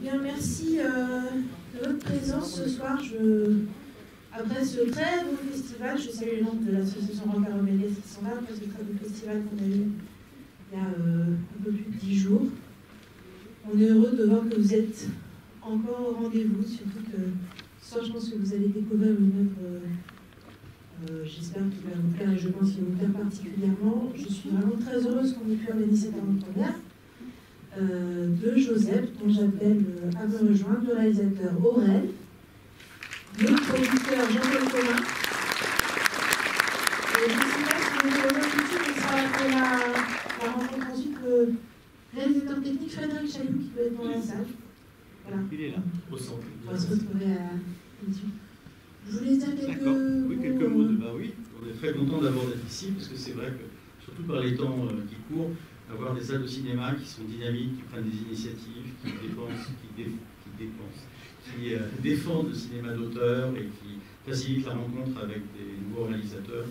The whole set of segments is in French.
Bien, merci de votre présence ce soir. Après ce très beau festival, je salue le nom de l'association Rancard Oméliès qui sont là, après ce très beau festival qu'on a eu il y a un peu plus de 10 jours. On est heureux de voir que vous êtes encore au rendez-vous, surtout que ce soir, je pense que vous allez découvrir une œuvre, j'espère qu'il va vous plaire et je pense qu'il va vous plaire particulièrement. Je suis vraiment très heureuse qu'on ait pu organiser cette avant-première de Joseph, dont j'appelle à me rejoindre, le réalisateur Aurel, le producteur Jean-Paul Colin. Et je ne sais pas si vous voulez rejoindre tout de suite, on sera après la rencontre ensuite le réalisateur technique Frédéric Chaloux qui peut être dans la salle. Voilà. Il est là, au centre. On va se retrouver à l'émission. Je voulais dire quelques mots. Oui, quelques mots. Oui, on est très content d'avoir d'être ici, parce que c'est vrai que, surtout par les temps qui courent, avoir des salles de cinéma qui sont dynamiques, qui prennent des initiatives, qui défendent le cinéma d'auteur et qui facilitent la rencontre avec des nouveaux réalisateurs,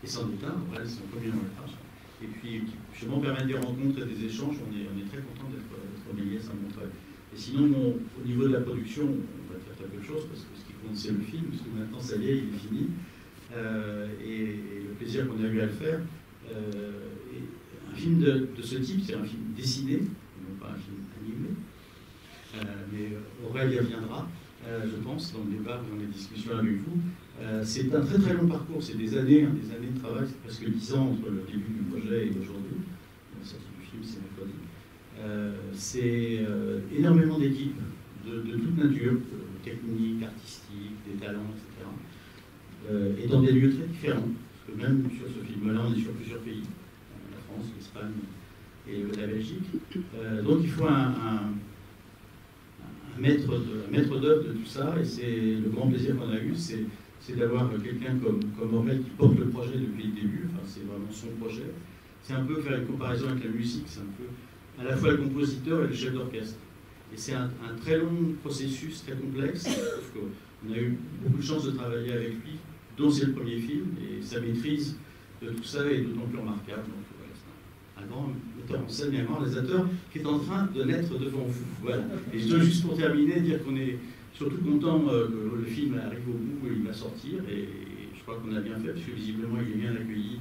et sans doute un, voilà, ils sont commis dans la tâche. Et puis, qui justement permettent des rencontres et des échanges, on est très content d'être Oméliès à Montreuil. Et sinon, au niveau de la production, on va faire très peu de choses, parce que ce qui compte, c'est le film, parce que maintenant, ça y est, il est fini. Et le plaisir qu'on a eu à le faire. Un film de ce type, c'est un film dessiné, non pas un film animé. Mais Aurel y reviendra, je pense, dans le débat, dans les discussions avec vous. C'est un très très long parcours, c'est des années de travail, c'est presque 10 ans entre le début du projet et aujourd'hui. La sortie du film, c'est mercredi. C'est énormément d'équipes de toute nature, techniques, artistiques, des talents, etc. Et dans des lieux très différents, parce que même sur ce film-là, on est sur plusieurs pays. La France, l'Espagne et la Belgique. Donc il faut un maître d'œuvre de tout ça, et c'est le grand plaisir qu'on a eu, c'est d'avoir quelqu'un comme Aurel qui porte le projet depuis le début. Enfin, c'est vraiment son projet. C'est un peu faire une comparaison avec la musique, c'est un peu à la fois le compositeur et le chef d'orchestre. Et c'est un très long processus, très complexe, sauf qu'on a eu beaucoup de chance de travailler avec lui, dont c'est le premier film, et sa maîtrise de tout ça est d'autant plus remarquable. Donc voilà, c'est un grand metteur en scène et un grand réalisateur qui est en train de naître devant vous. Voilà. Et je dois juste pour terminer dire qu'on est surtout content que le film arrive au bout et il va sortir, et je crois qu'on a bien fait, parce que visiblement il est bien accueilli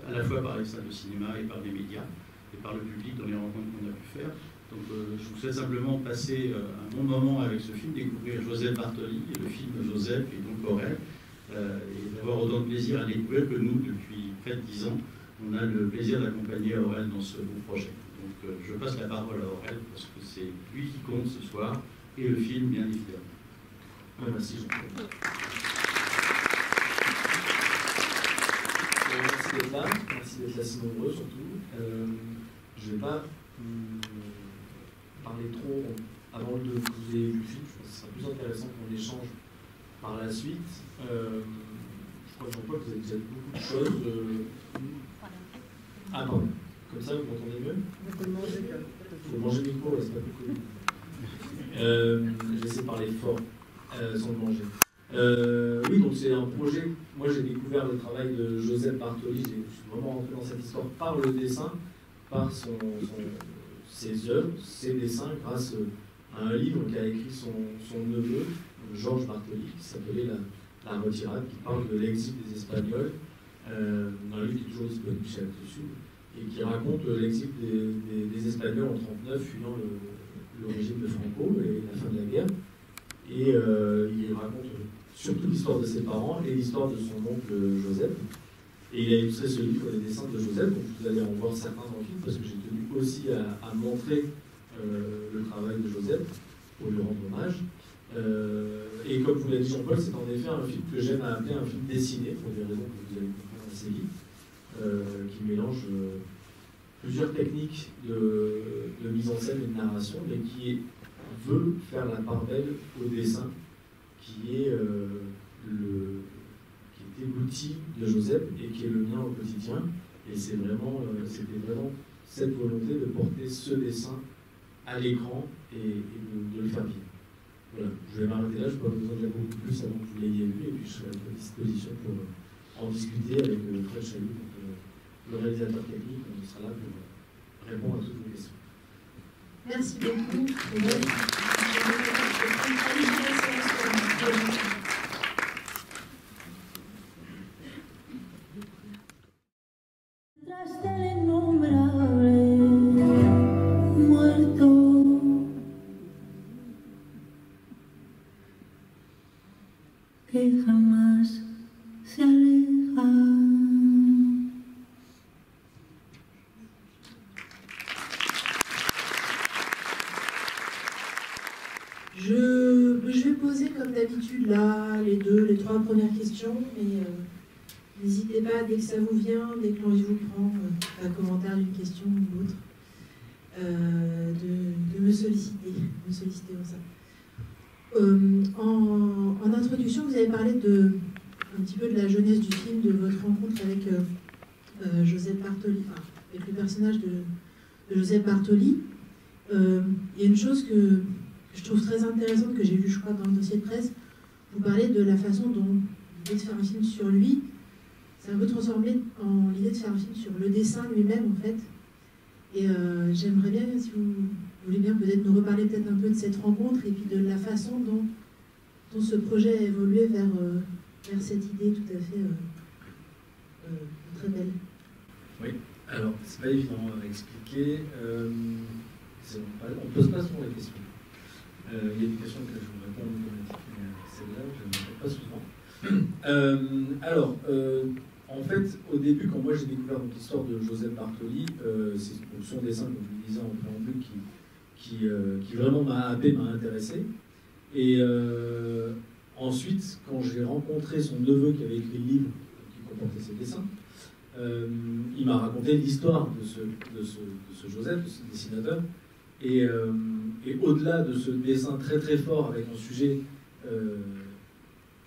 à la fois par les salles de cinéma et par les médias, et par le public dans les rencontres qu'on a pu faire. Donc je vous souhaite simplement passer un bon moment avec ce film, découvrir Joseph Bartoli, et le film Joseph et donc Aurel, et d'avoir autant de plaisir à découvrir que nous, depuis près de 10 ans, on a le plaisir d'accompagner Aurel dans ce beau projet. Donc je passe la parole à Aurel, parce que c'est lui qui compte ce soir, et le film, bien évidemment. Merci Jean-Paul. Merci d'être là, merci d'être là si nombreux surtout. Je ne vais pas parler trop avant que vous ayez vu le film, je pense que ce sera plus intéressant qu'on échange par la suite. Je crois que Jean-Paul, vous avez déjà dit beaucoup de choses. Ah pardon, comme ça vous m'entendez mieux? Il faut manger le micro, c'est pas plus connu. Je vais essayer de parler fort, sans le manger. Oui, donc c'est un projet. Moi, j'ai découvert le travail de Joseph Bartoli. Je suis vraiment rentré dans cette histoire par le dessin, par ses œuvres, ses dessins, grâce à un livre qu'a écrit son neveu, Georges Bartoli, qui s'appelait La Retirade, qui parle de l'exil des Espagnols, un livre qui est toujours disponible chez Actes Sud, et qui raconte l'exil des Espagnols en 1939, fuyant le régime de Franco et la fin de la guerre. Et il raconte surtout l'histoire de ses parents et l'histoire de son oncle Joseph. Et il a illustré ce livre, les dessins de Joseph, donc vous allez en voir certains dans le film, parce que j'ai tenu aussi à montrer le travail de Joseph, pour lui rendre hommage. Et comme vous l'avez dit Jean-Paul, c'est en effet un film que j'aime à appeler un film dessiné, pour des raisons que vous allez comprendre assez vite, qui mélange plusieurs techniques de mise en scène et de narration, mais qui veut faire la part belle au dessin, qui était l'outil de Joseph et qui est le mien au quotidien. Et c'était vraiment cette volonté de porter ce dessin à l'écran et de le faire vivre. Voilà, je vais m'arrêter là, je n'ai pas besoin de dire beaucoup plus avant que vous l'ayez vu, et puis je serai à votre disposition pour en discuter avec Fred Chaloux, le réalisateur technique. On sera là pour répondre à toutes vos questions. Merci beaucoup. Tras del innombrable muerto que jamás se aleja. Je vais poser comme d'habitude là les trois premières questions, mais n'hésitez pas dès que ça vous vient, dès que l'envie vous prend, un commentaire d'une question ou l'autre, de me solliciter comme ça. En introduction, vous avez parlé un petit peu de la jeunesse du film, de votre rencontre avec Joseph Bartoli, enfin, avec le personnage de Joseph Bartoli. Il y a une chose que je trouve très intéressante, que j'ai lu, je crois, dans le dossier de presse. Vous parlez de la façon dont l'idée de faire un film sur lui, c'est un peu transformé en l'idée de faire un film sur le dessin lui-même, en fait. Et j'aimerais bien, si vous voulez bien, peut-être nous reparler peut-être un peu de cette rencontre et puis de la façon dont ce projet a évolué vers cette idée tout à fait très belle. Oui, alors, c'est pas évident à expliquer. On ne pose pas souvent les questions. Il y a des questions que je vous réponds automatiquement, mais celle-là, je ne réponds pas souvent. En fait, au début, quand moi j'ai découvert l'histoire de Joseph Bartoli, c'est son dessin, comme je le disais en préambule, qui vraiment m'a happé, m'a intéressé. Et ensuite, quand j'ai rencontré son neveu qui avait écrit le livre qui comportait ses dessins, il m'a raconté l'histoire de ce Joseph, de ce dessinateur. Et au-delà de ce dessin très très fort avec un sujet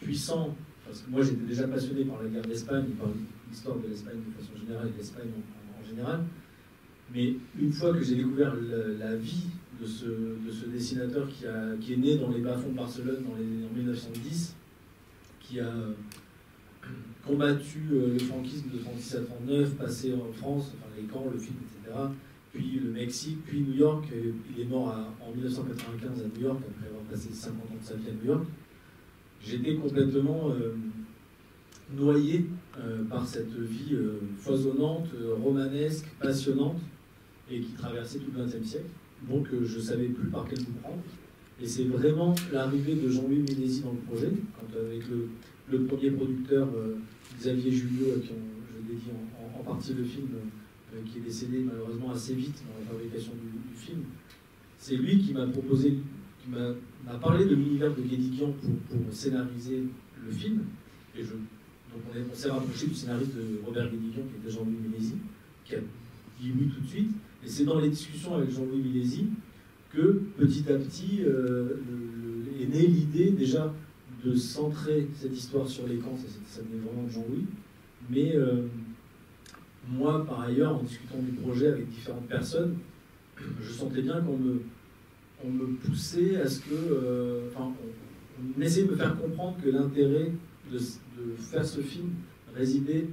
puissant, parce que moi j'étais déjà passionné par la guerre d'Espagne, par l'histoire de l'Espagne de façon générale et l'Espagne en général, mais une fois que j'ai découvert la vie de ce dessinateur qui est né dans les bas-fonds de Barcelone en 1910, qui a combattu le franquisme de 1936 à 1939, passé en France, enfin les camps, le film, etc., puis le Mexique, puis New York. Il est mort en 1995 à New York, après avoir passé 50 ans de sa vie à New York. J'étais complètement noyé par cette vie foisonnante, romanesque, passionnante, et qui traversait tout le XXe siècle. Donc je ne savais plus par quel bout prendre. Et c'est vraiment l'arrivée de Jean-Louis Ménézy dans le projet, quand avec le premier producteur, Xavier Julliot, à qui je dédie en partie le film, qui est décédé malheureusement assez vite dans la fabrication du film. C'est lui qui m'a proposé, qui m'a parlé de l'univers de Guédiguian pour scénariser le film. Et donc on s'est rapproché du scénariste de Robert Guédiguian, qui était Jean-Louis Ménézy, qui a dit oui tout de suite. Et c'est dans les discussions avec Jean-Louis Ménézy que petit à petit est née l'idée déjà de centrer cette histoire sur les camps. Ça venait vraiment de Jean-Louis. Mais moi, par ailleurs, en discutant du projet avec différentes personnes, je sentais bien qu'on me poussait à ce que... on essayait de me faire comprendre que l'intérêt de faire ce film résidait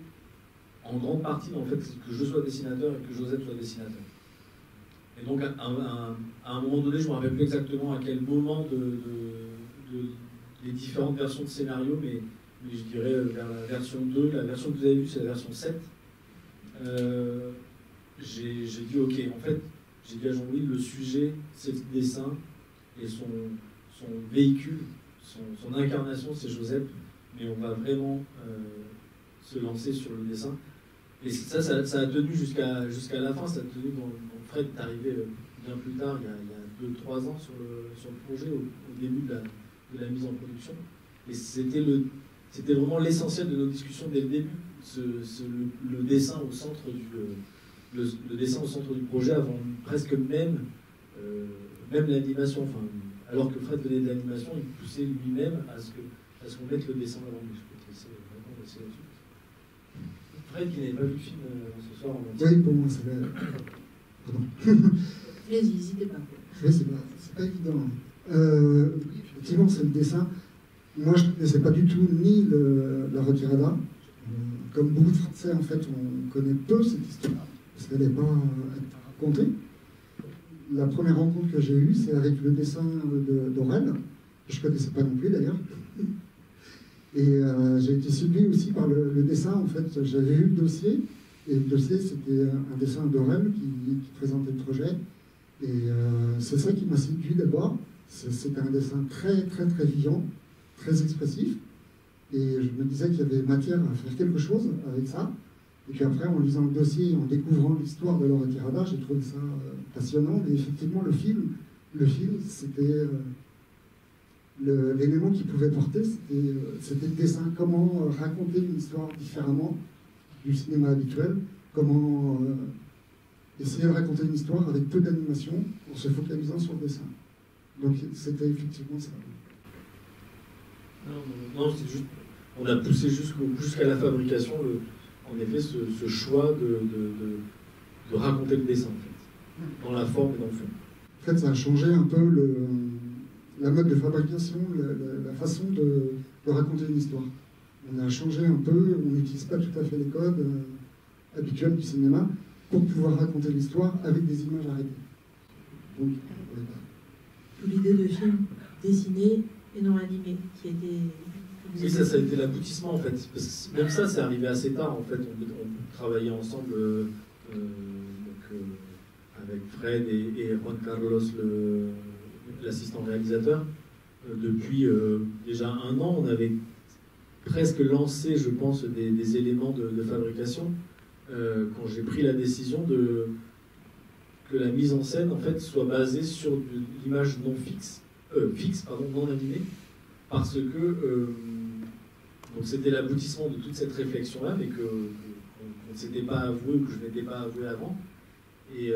en grande partie dans le fait que je sois dessinateur et que Joseph soit dessinateur. Et donc, à un moment donné, je ne me rappelle plus exactement à quel moment des différentes versions de scénario, mais je dirais vers la version 2, la version que vous avez vue, c'est la version 7. J'ai dit ok, en fait, j'ai dit à Jean-Louis, le sujet, c'est le dessin, et son véhicule, son incarnation, c'est Joseph, mais on va vraiment se lancer sur le dessin. Et ça a tenu jusqu'à la fin, ça a tenu dans Fred est arrivé bien plus tard, il y a 2-3 ans sur le projet, au début de la mise en production. Et c'était vraiment l'essentiel de nos discussions dès le début. Le dessin au centre le dessin au centre du projet avant presque même l'animation. Enfin, alors que Fred venait de l'animation, il poussait lui-même à ce qu'on mette le dessin avant. C'est vraiment là-dessus. Fred qui n'avait pas vu le film ce soir en entier. Oui, pour moi, c'est vrai. Pardon. Allez-y, n'hésitez pas. Oui, c'est pas évident. Effectivement, c'est le dessin. Moi, je ne connaissais pas du tout ni la retirada. Comme beaucoup de Français, en fait, on connaît peu cette histoire, parce qu'elle n'est pas racontée. la première rencontre que j'ai eue, c'est avec le dessin d'Aurel, que je ne connaissais pas non plus d'ailleurs. Et j'ai été séduit aussi par le dessin. En fait, j'avais vu le dossier, et le dossier, c'était un dessin d'Aurel qui présentait le projet. Et c'est ça qui m'a séduit d'abord. C'était un dessin très, très, très vivant, très expressif. Et je me disais qu'il y avait matière à faire quelque chose avec ça. Et puis après, en lisant le dossier, en découvrant l'histoire de Laura Tirada, j'ai trouvé ça passionnant. Et effectivement, le film c'était l'élément qui pouvait porter, c'était le dessin. Comment raconter une histoire différemment du cinéma habituel. Comment essayer de raconter une histoire avec peu d'animation en se focalisant sur le dessin. Donc c'était effectivement ça. Non, c'est juste, on a poussé jusqu'à la fabrication, en effet, ce choix de raconter le dessin, en fait, dans la forme et dans le fond. En fait, ça a changé un peu la mode de fabrication, la façon de raconter une histoire. On a changé un peu, on n'utilise pas tout à fait les codes habituels du cinéma pour pouvoir raconter l'histoire avec des images arrêtées. Donc, voilà. L'idée de film dessiné et non animé, qui était... Oui, ça a été l'aboutissement en fait. Parce que même ça, c'est arrivé assez tard en fait. On travaillait ensemble avec Fred et Juan Carlos, l'assistant réalisateur. Depuis déjà 1 an, on avait presque lancé, je pense, des éléments de fabrication quand j'ai pris la décision que la mise en scène en fait soit basée sur de l'image non non animée, parce que donc c'était l'aboutissement de toute cette réflexion-là, mais qu'on ne s'était pas avoué, ou que je n'étais pas avoué avant. Et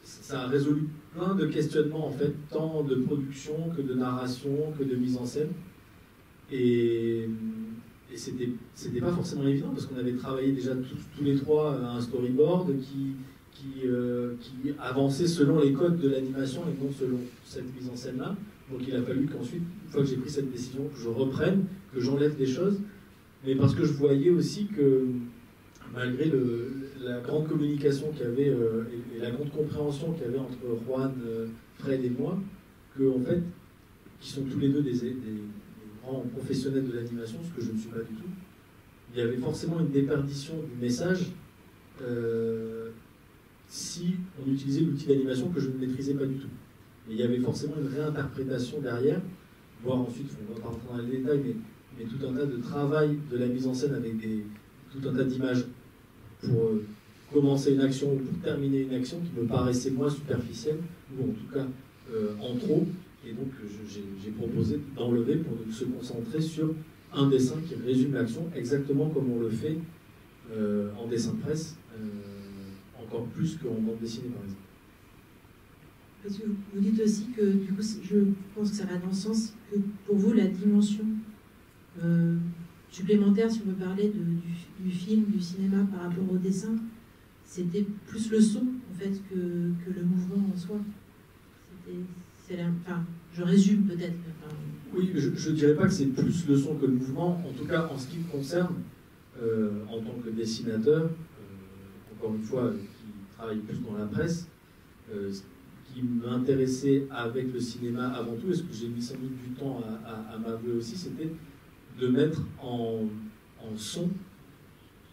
ça a résolu plein de questionnements, en fait, tant de production que de narration, que de mise en scène. Et c'était pas forcément évident, parce qu'on avait travaillé déjà tous les trois à un storyboard qui avançait selon les codes de l'animation et non selon cette mise en scène-là. Donc il a fallu qu'ensuite, une fois que j'ai pris cette décision, que je reprenne, que j'enlève des choses, mais parce que je voyais aussi que malgré la grande communication qu'il y avait et la grande compréhension qu'il y avait entre Juan, Fred et moi, que en fait, qui sont tous les deux des grands professionnels de l'animation, ce que je ne suis pas du tout, il y avait forcément une déperdition du message si on utilisait l'outil d'animation que je ne maîtrisais pas du tout. Et il y avait forcément une réinterprétation derrière, voire ensuite, on va pas rentrer dans les détails, mais tout un tas de travail de la mise en scène avec tout un tas d'images pour commencer une action ou pour terminer une action qui me paraissait moins superficielle, ou en tout cas en trop. Et donc j'ai proposé d'enlever pour se concentrer sur un dessin qui résume l'action exactement comme on le fait en dessin de presse, encore plus qu'en bande dessinée par exemple. Parce que vous dites aussi que, du coup, je pense que ça va dans le sens que pour vous, la dimension supplémentaire, si on veut parler du film, du cinéma par rapport au dessin, c'était plus le son, en fait, que le mouvement en soi. Enfin, je résume peut-être. Enfin... Oui, je ne dirais pas que c'est plus le son que le mouvement. En tout cas, en ce qui me concerne, en tant que dessinateur, encore une fois, qui travaille plus dans la presse, qui m'intéressait avec le cinéma avant tout, et ce que j'ai mis sans doute du temps à m'avouer aussi, c'était de mettre en son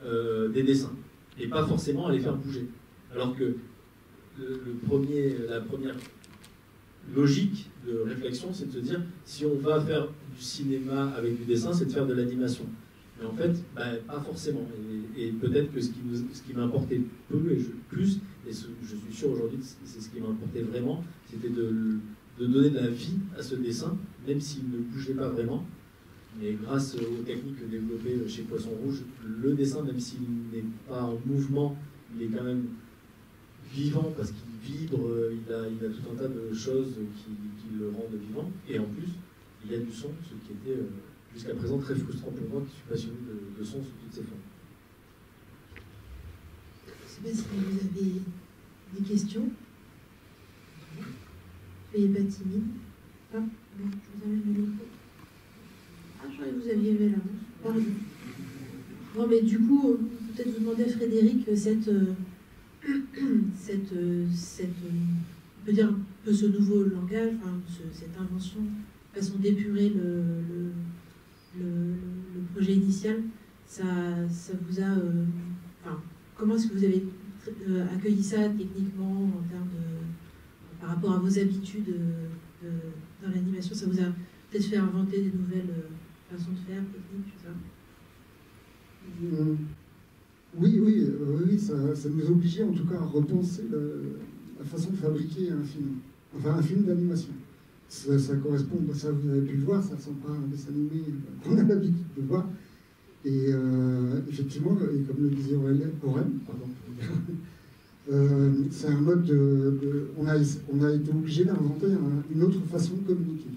des dessins, et pas forcément à les faire bouger. Alors que la première logique de réflexion, c'est de se dire, si on va faire du cinéma avec du dessin, c'est de faire de l'animation. Mais en fait, pas forcément. Et peut-être que ce qui m'importait plus, et je suis sûr aujourd'hui que c'est ce qui m'importait vraiment, c'était de donner de la vie à ce dessin, même s'il ne bougeait pas vraiment. Mais grâce aux techniques développées chez Poisson Rouge, le dessin, même s'il n'est pas en mouvement, il est quand même vivant parce qu'il vibre, il a tout un tas de choses qui le rendent vivant. Et en plus, il y a du son, ce qui était jusqu'à présent très frustrant pour moi, qui suis passionné de son sous toutes ses formes. Je ne sais pas si vous avez des questions. Soyez pas timide. Ah, bon, je vous amène le micro. Ah, je croyais que vous aviez levé la main. Pardon. Non, mais du coup, peut-être vous demander à Frédéric cette on peut dire un peu ce nouveau langage, enfin, cette invention, façon d'épurer le projet initial, ça vous a... enfin, comment est-ce que vous avez accueilli ça techniquement en termes par rapport à vos habitudes dans l'animation? Ça vous a peut-être fait inventer des nouvelles façons de faire, techniques, tout ça? Oui, ça nous a obligés en tout cas à repenser la façon de fabriquer un film, enfin un film d'animation. Ça correspond, ça vous avez pu le voir, ça ne ressemble pas à un dessin animé qu'on a l'habitude de voir. Et effectivement, et comme le disait Aurèle, c'est un mode on a été obligé d'inventer une autre façon de communiquer.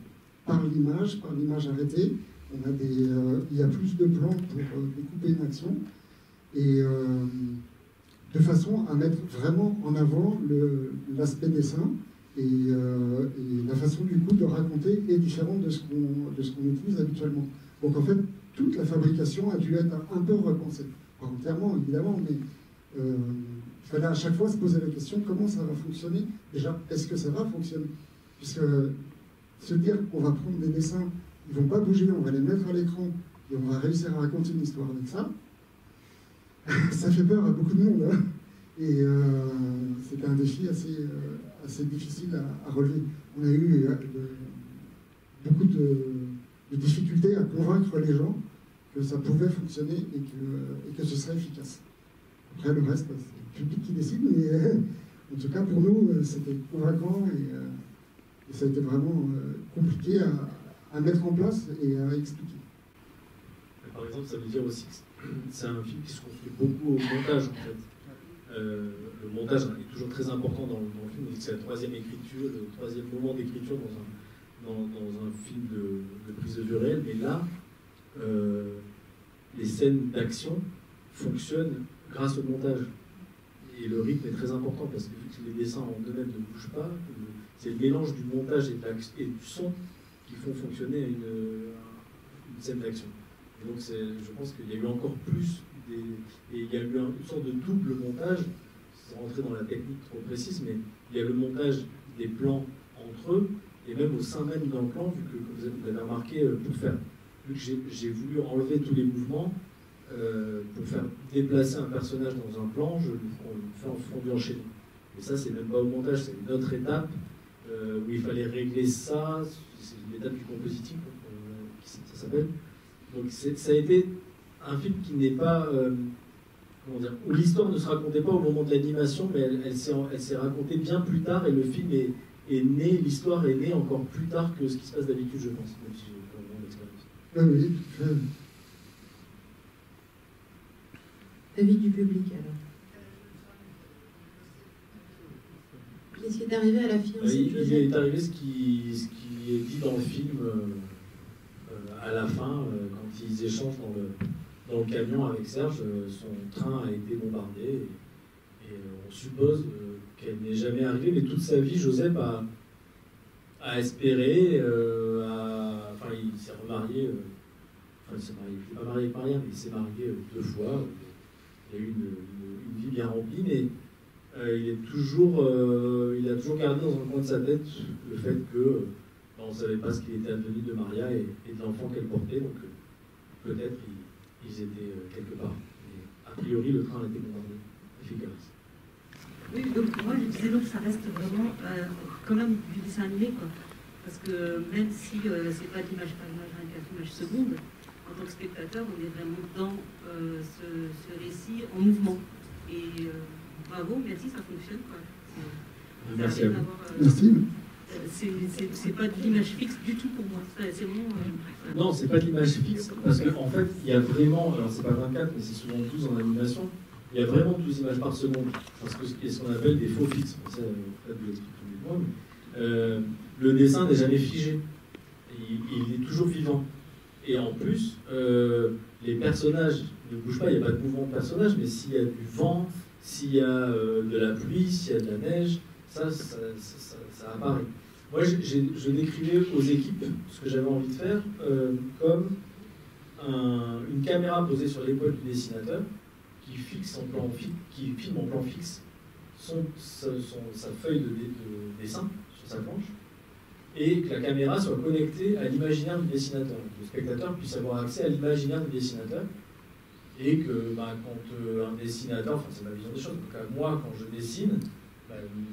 Par l'image arrêtée, il y a plus de plans pour découper une action, et de façon à mettre vraiment en avant l'aspect dessin, et la façon du coup de raconter est différente de ce qu'on utilise habituellement. Donc en fait, toute la fabrication a dû être un peu repensée. Pas entièrement, évidemment, mais il fallait à chaque fois se poser la question, comment ça va fonctionner? Déjà, est-ce que ça va fonctionner? Puisque se dire qu'on va prendre des dessins, ils ne vont pas bouger, on va les mettre à l'écran, et on va réussir à raconter une histoire avec ça, ça fait peur à beaucoup de monde. Hein. Et c'était un défi assez difficile à relever. On a eu beaucoup de difficultés à convaincre les gens que ça pouvait fonctionner et que ce serait efficace. Après, le reste, c'est le public qui décide, mais en tout cas, pour nous, c'était convaincant et ça a été vraiment compliqué à mettre en place et à expliquer. Par exemple, ça veut dire aussi que c'est un film qui se construit beaucoup au montage, en fait. Le montage est toujours très important dans le film, c'est la troisième écriture, le troisième moment d'écriture dans un film de prise de vue réelle, mais là, les scènes d'action fonctionnent grâce au montage. Et le rythme est très important parce que vu que les dessins en eux-mêmes ne bougent pas, c'est le mélange du montage et du son qui font fonctionner une scène d'action. Et donc je pense qu'il y a eu encore plus, et il y a eu une sorte de double montage, sans rentrer dans la technique trop précise, mais il y a le montage des plans entre eux, et même au sein même d'un plan, vu que comme vous avez remarqué, vu que j'ai voulu enlever tous les mouvements, pour faire déplacer un personnage dans un plan, je le fais en fondu enchaîné. Et ça, c'est même pas au montage, c'est une autre étape où il fallait régler ça, c'est l'étape du compositing, ça s'appelle. Donc ça a été un film qui n'est pas, comment dire, où l'histoire ne se racontait pas au moment de l'animation, mais elle s'est racontée bien plus tard, et le film est né, l'histoire est née encore plus tard que ce qui se passe d'habitude, je pense, même si j'ai pas vraiment d'expérience. Oui. Avis du public, alors. Qu'est-ce qui est arrivé à la fiancée de Joseph? Il est arrivé ce qui est dit dans le film à la fin, quand ils échangent dans le camion avec Serge, son train a été bombardé et on suppose qu'elle n'est jamais arrivée, mais toute sa vie, Joseph a espéré, enfin il s'est remarié, il n'est pas marié avec Maria, mais il s'est marié 2 fois. Il a eu une vie bien remplie, mais il a toujours gardé dans un coin de sa tête le fait que on ne savait pas ce qu'il était advenu de Maria et de l'enfant qu'elle portait, donc peut-être ils étaient quelque part. Mais a priori, le train a été bombardé. Efficace. Oui, donc moi je disais donc ça reste vraiment quand même du dessin animé, quoi. Parce que même si c'est pas d'image par image, 24 images secondes, en tant que spectateur, on est vraiment dans ce récit en mouvement. Et bravo, merci, ça fonctionne, quoi. Merci à vous. Merci. C'est pas de l'image fixe du tout pour moi. C'est vraiment. Non, c'est pas de l'image fixe, parce qu'en fait, il y a vraiment, alors c'est pas 24, mais c'est souvent 12 en animation, il y a vraiment 12 images par seconde. Parce que c'est ce qu'on appelle des faux fixes. Ça, peut-être vous l'expliquez mieux que moi, mais le dessin n'est jamais figé. Il est toujours vivant. Et en plus, les personnages ne bougent pas, il n'y a pas de mouvement de personnage, mais s'il y a du vent, s'il y a de la pluie, s'il y a de la neige, ça apparaît. Moi, je décrivais aux équipes ce que j'avais envie de faire comme une caméra posée sur l'épaule du dessinateur qui filme en plan fixe sa feuille de dessin sur sa planche, et que la caméra soit connectée à l'imaginaire du dessinateur. Que le spectateur puisse avoir accès à l'imaginaire du dessinateur, et que quand un dessinateur, enfin c'est ma vision des choses, donc moi quand je dessine,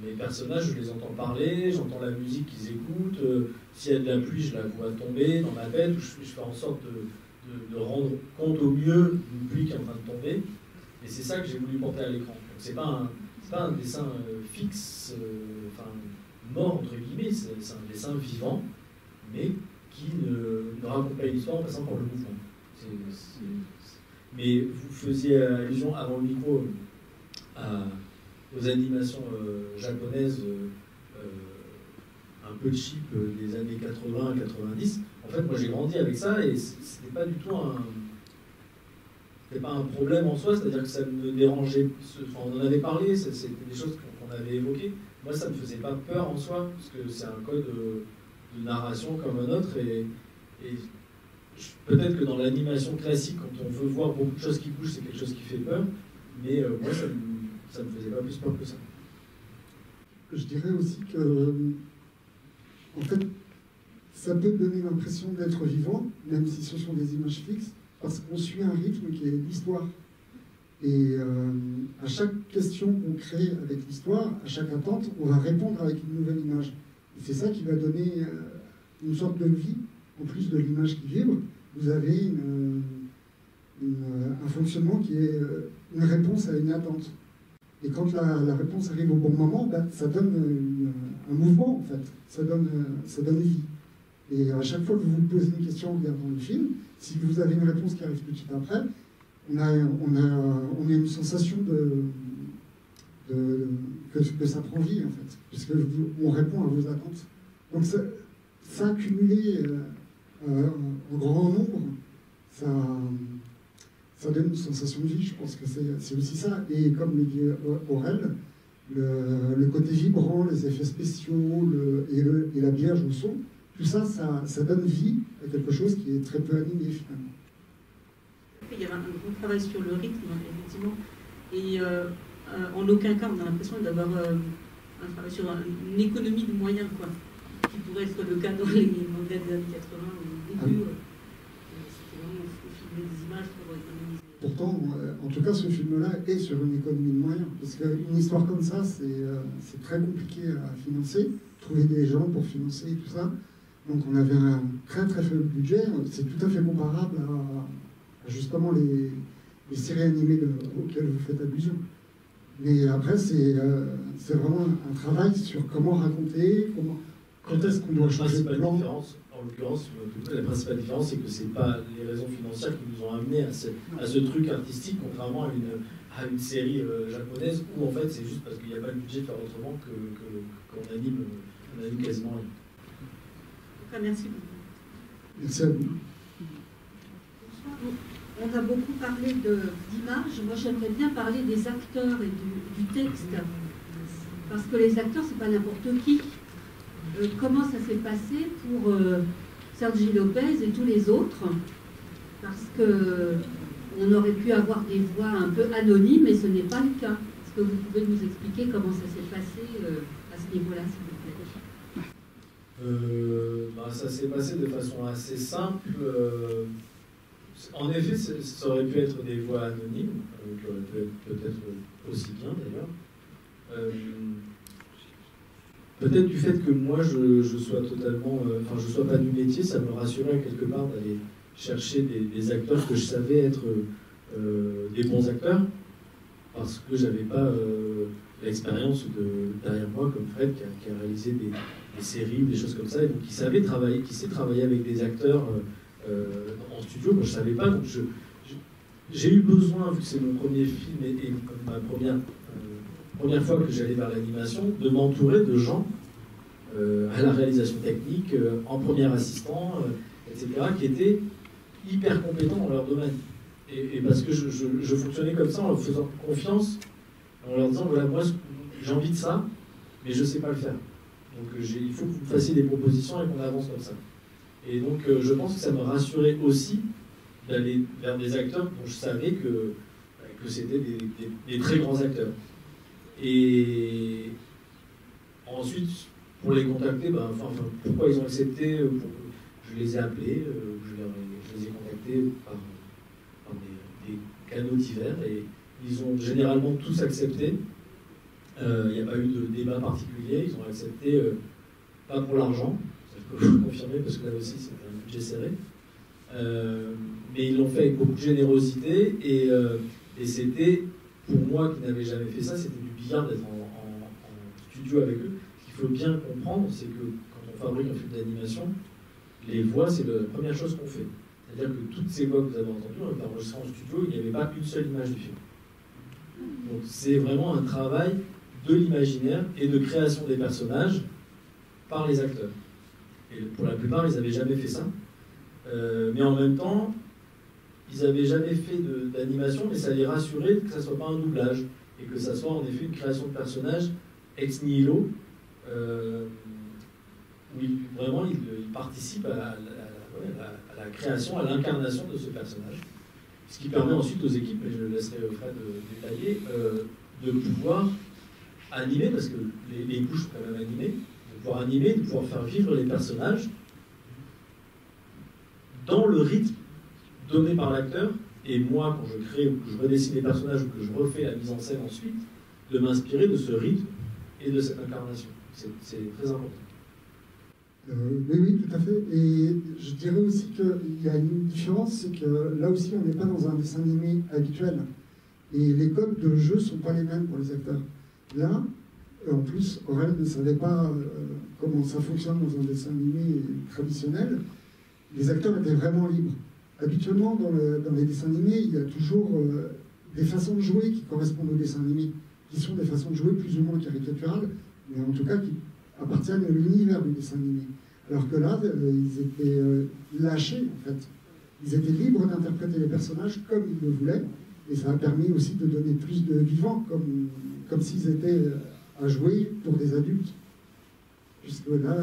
mes personnages, je les entends parler, j'entends la musique qu'ils écoutent, s'il y a de la pluie, je la vois tomber dans ma tête, je fais en sorte de rendre compte au mieux d'une pluie qui est en train de tomber, et c'est ça que j'ai voulu porter à l'écran. Donc c'est pas un dessin fixe, mort entre guillemets, c'est un dessin vivant, mais qui ne raconte pas une histoire en passant par le mouvement. Mais vous faisiez allusion avant le micro aux animations japonaises un peu cheap des années 80 et 90. En fait, moi j'ai grandi avec ça et c'était pas du tout c'était pas un problème en soi, c'est-à-dire que ça me dérangeait. Enfin, on en avait parlé, c'était des choses qu'on avait évoquées. Moi, ça me faisait pas peur en soi, parce que c'est un code de narration comme un autre. Et peut-être que dans l'animation classique, quand on veut voir beaucoup de choses qui bougent, c'est quelque chose qui fait peur. Mais moi, ça me faisait pas plus peur que ça. Je dirais aussi que, en fait, ça peut donner l'impression d'être vivant, même si ce sont des images fixes, parce qu'on suit un rythme qui est l'histoire. Et à chaque question qu'on crée avec l'histoire, à chaque attente, on va répondre avec une nouvelle image. Et c'est ça qui va donner une sorte de vie, en plus de l'image qui vibre. Vous avez un fonctionnement qui est une réponse à une attente. Et quand la réponse arrive au bon moment, ça donne un mouvement, en fait. Ça donne vie. Et à chaque fois que vous vous posez une question en regardant le film, si vous avez une réponse qui arrive tout de suite après, on a une sensation que ça prend vie, en fait, puisque on répond à vos attentes. Donc ça accumulé en grand nombre, ça donne une sensation de vie. Je pense que c'est aussi ça. Et comme le dit Aurel, le côté vibrant, les effets spéciaux et l'habillage au son, tout ça, ça donne vie à quelque chose qui est très peu animé finalement. Il y avait un gros travail sur le rythme, effectivement, et en aucun cas on a l'impression d'avoir un travail sur une économie de moyens, quoi, qui pourrait être le cas dans les mangas des années 80 au début. C'était vraiment filmer des images pour économiser. Pourtant, en tout cas, ce film-là est sur une économie de moyens, parce qu'une histoire comme ça, c'est très compliqué à financer, trouver des gens pour financer tout ça. Donc on avait un très très faible budget, c'est tout à fait comparable à justement les séries animées auxquelles vous faites allusion. Mais après, c'est vraiment un travail sur comment raconter, quand est-ce qu'on doit changer de plan. En l'occurrence, la principale différence, c'est que ce n'est pas les raisons financières qui nous ont amenés à ce truc artistique, contrairement à une série japonaise, où en fait c'est juste parce qu'il n'y a pas le budget de faire autrement qu'on anime quasiment rien. Merci beaucoup. Merci à vous. On a beaucoup parlé d'images. Moi, j'aimerais bien parler des acteurs et du texte. Parce que les acteurs, c'est pas n'importe qui. Comment ça s'est passé pour Sergi Lopez et tous les autres? Parce qu'on aurait pu avoir des voix un peu anonymes, et ce n'est pas le cas. Est-ce que vous pouvez nous expliquer comment ça s'est passé à ce niveau-là, s'il vous plaît? Ça s'est passé de façon assez simple. En effet, ça aurait pu être des voix anonymes, qui auraient pu être peut-être aussi bien d'ailleurs. Peut-être du fait que moi je sois totalement, je sois pas du métier, ça me rassurait quelque part d'aller chercher des acteurs que je savais être des bons acteurs, parce que j'avais pas l'expérience derrière moi comme Fred qui a réalisé des séries, des choses comme ça, et donc qui sait travailler avec des acteurs en studio. Moi je savais pas, donc j'ai eu besoin, vu que c'est mon premier film et ma première fois que j'allais vers l'animation, de m'entourer de gens à la réalisation technique, en premier assistant, etc., qui étaient hyper compétents dans leur domaine. Et parce que je fonctionnais comme ça en leur faisant confiance, en leur disant, voilà, moi j'ai envie de ça, mais je ne sais pas le faire. Donc il faut que vous me fassiez des propositions et qu'on avance comme ça. Et donc je pense que ça me rassurait aussi d'aller vers des acteurs dont je savais que c'était des très grands acteurs. Et ensuite, pour les contacter, pourquoi ils ont accepté, je les ai appelés, je les ai contactés par des canaux divers, et ils ont généralement tous accepté. Il n'y a pas eu de débat particulier, ils ont accepté, pas pour l'argent, ça je peux vous confirmer, parce que là aussi c'était un budget serré, mais ils l'ont fait avec beaucoup de générosité, et c'était, pour moi qui n'avais jamais fait ça, c'était du billard d'être en studio avec eux. Ce qu'il faut bien comprendre, c'est que quand on fabrique un film d'animation, les voix, c'est la première chose qu'on fait. C'est-à-dire que toutes ces voix que vous avez entendues, on les a enregistrées en studio, il n'y avait pas une seule image du film. Donc c'est vraiment un travail de l'imaginaire et de création des personnages par les acteurs. Et pour la plupart, ils n'avaient jamais fait ça. Mais en même temps, ils n'avaient jamais fait d'animation, mais ça les rassurait que ça ne soit pas un doublage, et que ça soit en effet une création de personnages ex nihilo, où vraiment ils participent à la création, à l'incarnation de ce personnage. Ce qui permet ensuite aux équipes, et je laisserai Fred détailler, de pouvoir animer, parce que les bouches sont quand même animées, de pouvoir animer, de pouvoir faire vivre les personnages dans le rythme donné par l'acteur, et moi, quand je crée ou que je redessine les personnages ou que je refais la mise en scène ensuite, de m'inspirer de ce rythme et de cette incarnation. C'est très important. Oui, tout à fait. Et je dirais aussi qu'il y a une différence, c'est que là aussi, on n'est pas dans un dessin animé habituel. Et les codes de jeu ne sont pas les mêmes pour les acteurs. Là, en plus, Aurel ne savait pas comment ça fonctionne dans un dessin animé traditionnel. Les acteurs étaient vraiment libres. Habituellement, dans les dessins animés, il y a toujours des façons de jouer qui correspondent aux dessins animés, qui sont des façons de jouer plus ou moins caricaturales, mais en tout cas qui appartiennent à l'univers du dessin animé. Alors que là, ils étaient lâchés, en fait. Ils étaient libres d'interpréter les personnages comme ils le voulaient, et ça a permis aussi de donner plus de vivant, comme s'ils étaient à jouer pour des adultes. Puisque là,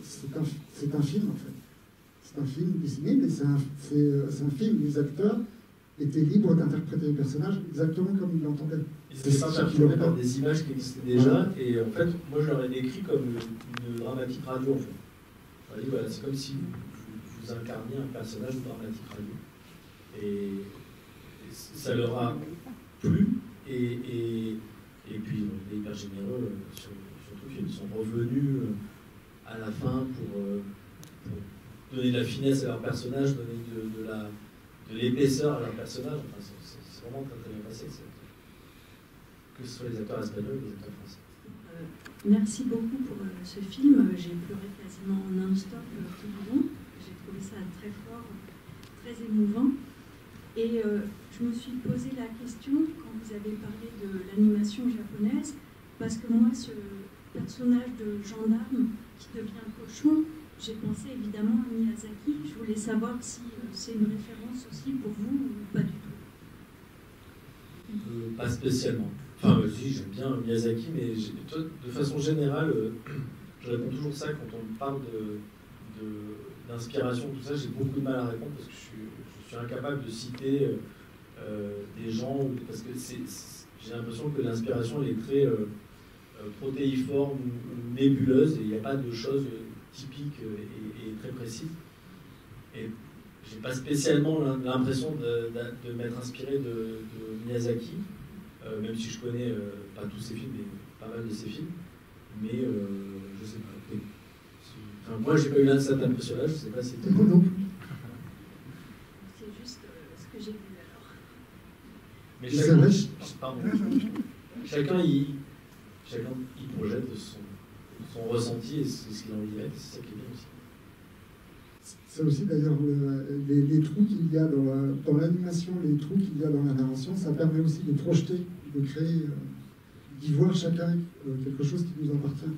c'est un film, en fait. C'est un film dessiné, mais c'est un film où les acteurs étaient libres d'interpréter les personnages exactement comme ils l'entendaient. Ils n'étaient pas perturbés par des images qui existaient déjà, et en fait, moi je leur ai décrit comme une dramatique radio, en fait. Voilà, c'est comme si vous incarniez un personnage de dramatique radio. Et ça leur a plu, et puis ils ont été hyper généreux, surtout qu'ils sont revenus à la fin pour donner de la finesse à leur personnage, donner de l'épaisseur à leur personnage. Enfin, c'est vraiment très très bien passé, que ce soit les acteurs espagnols ou les acteurs français. Merci beaucoup pour ce film. J'ai pleuré quasiment non-stop tout le long. J'ai trouvé ça très fort, très émouvant. Et je me suis posé la question quand vous avez parlé de l'animation japonaise, parce que moi, ce personnage de gendarme qui devient cochon, j'ai pensé évidemment à Miyazaki. Je voulais savoir si c'est une référence aussi pour vous ou pas du tout. Pas spécialement. Enfin, si, j'aime bien Miyazaki, mais de façon générale, je réponds toujours ça quand on me parle d'inspiration, tout ça, j'ai beaucoup de mal à répondre parce que je suis incapable de citer des gens, parce que j'ai l'impression que l'inspiration elle est très protéiforme ou nébuleuse, et il n'y a pas de choses typiques et très précises. Et j'ai pas spécialement l'impression de m'être inspiré de Miyazaki, même si je connais pas tous ses films, mais pas mal de ses films. Mais je sais pas. Enfin, moi, j'ai pas eu cette impression-là, je sais pas si c'était non plus. C'est juste ce que j'ai vu alors. Mais chacun il projette son ressenti et c'est ce qu'il a envie de mettre, c'est ça qui est bien aussi. C'est aussi d'ailleurs les trous qu'il y a dans l'animation, les trous qu'il y a dans la narration, ça permet aussi de projeter, de créer, d'y voir chacun quelque chose qui nous appartient.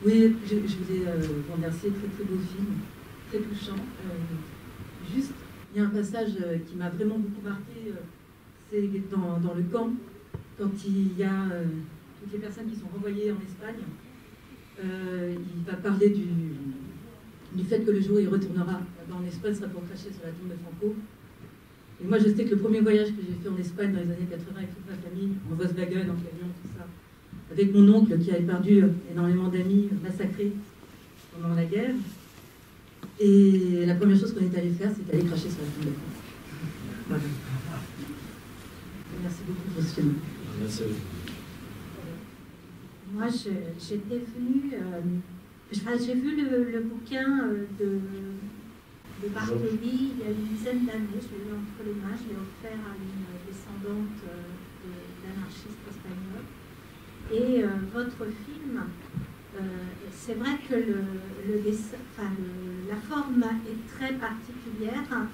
Oui, je voulais vous remercier, très très beau film, très touchant. Juste, il y a un passage qui m'a vraiment beaucoup marqué, c'est dans le camp, quand il y a toutes les personnes qui sont renvoyées en Espagne. Il va parler du fait que le jour où il retournera en Espagne sera pour cracher sur la tombe de Franco. Et moi, je sais que le premier voyage que j'ai fait en Espagne dans les années 80 avec toute ma famille, en Volkswagen, en camion, tout ça, avec mon oncle qui avait perdu énormément d'amis massacrés pendant la guerre. Et la première chose qu'on est allé faire, c'est aller cracher sur la tombe de France. Voilà. Merci beaucoup pour ce film. Merci à vous. Moi, j'étais venue... j'ai vu le bouquin de Bartoli il y a une dizaine d'années. Je l'ai eu entre les mains. Je l'ai offert à une descendante d'anarchistes espagnols. Et votre film, c'est vrai que la forme est très particulière,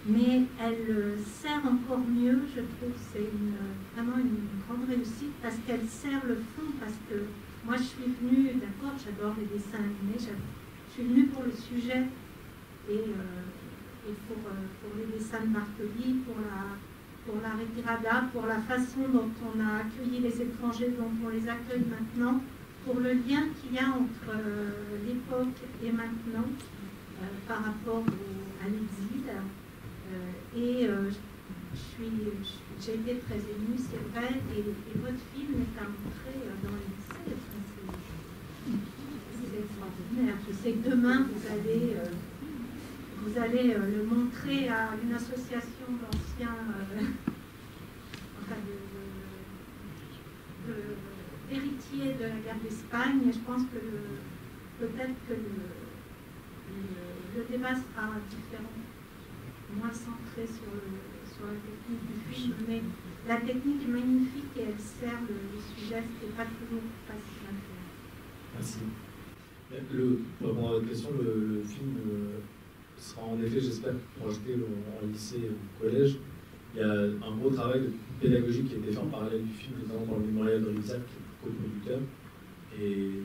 mais elle sert encore mieux, je trouve. C'est vraiment une grande réussite parce qu'elle sert le fond. Parce que moi, je suis venue, d'accord, j'adore les dessins animés, je suis venue pour le sujet et pour les dessins de Bartoli, pour la retirada, pour la façon dont on a accueilli les étrangers, dont on les accueille maintenant, pour le lien qu'il y a entre l'époque et maintenant par rapport à l'exil. J'ai été très émue, c'est vrai, et votre film est à montrer dans les lycées. C'est extraordinaire. Je sais que demain, vous allez le montrer à une association d'anciens, héritiers de la guerre d'Espagne. Je pense que peut-être que le débat sera différent, moins centré sur la technique du film, mais la technique est magnifique et elle sert le sujet, ce qui n'est pas toujours facile à faire. Merci. Pour répondre à votre question, le film sera en effet, j'espère, projeté en lycée ou au collège. Il y a un gros travail pédagogique qui a été fait en parallèle du film, notamment dans le mémorial de Rizac, qui est co-producteur. Et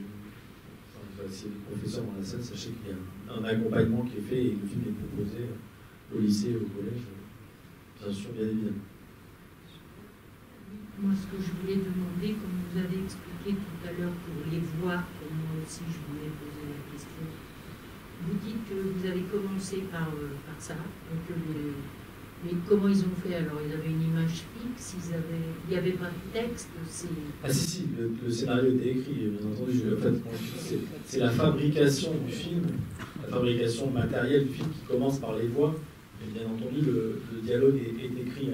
si les professeurs dans la salle, sachez qu'il y a un accompagnement qui est fait et le film est proposé au lycée et au collège, bien sûr, bien évidemment. Moi, ce que je voulais demander, comme vous avez expliqué tout à l'heure pour les voix, comme moi aussi je voulais poser la question, vous dites que vous avez commencé par ça, donc mais comment ils ont fait alors? Ils avaient une image fixe, il n'y avait pas de texte. Ah si, le scénario était écrit, bien entendu. En fait, c'est la fabrication du film, la fabrication matérielle du film qui commence par les voix. Et bien entendu, le dialogue est écrit.